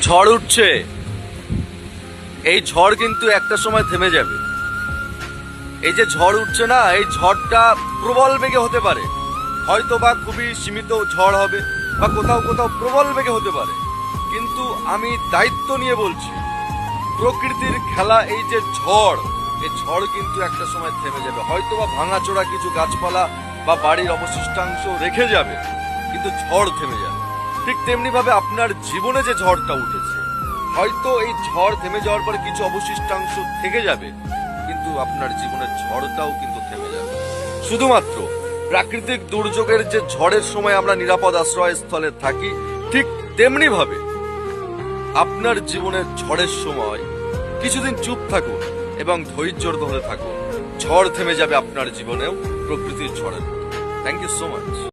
ঝড় উঠছে, এই ঝড় কিন্তু একটা সময় থেমে যাবে। এই যে ঝড় উঠছে না, এই ঝড়টা প্রবল বেগে হতে পারে, হয়তো বা খুবই সীমিত ঝড় হবে, বা কোথাও কোথাও প্রবল বেগে হতে পারে। কিন্তু আমি দায়িত্ব নিয়ে বলছি, প্রকৃতির খেলা এই যে ঝড়, এই ঝড় কিন্তু একটা সময় থেমে যাবে। হয়তো বা ভাঙাচোরা কিছু গাছপালা বা বাড়ির অবশিষ্টাংশ রেখে যাবে, কিন্তু ঝড় থেমে যাবে। ঠিক তেমনি ভাবে আপনার জীবনে যে ঝড়টা উঠেছে, হয়তো এই ঝড় থেমে যাওয়ার পরে কিছু অবশিষ্টাংশ থেকে যাবে, কিন্তু আপনার জীবনের ঝড়টাও কিন্তু থেমে যাবে। শুধুমাত্র প্রাকৃতিক দুর্যোগের যে ঝড়ের সময় আমরা নিরাপদ আশ্রয়স্থলে থাকি, ঠিক তেমনি ভাবে আপনার জীবনের ঝড়ের সময় কিছুদিন চুপ থাকুন এবং ধৈর্য ধরে থাকুন। ঝড় থেমে যাবে আপনার জীবনেও প্রকৃতির ঝড়ের মতো। Thank you so much.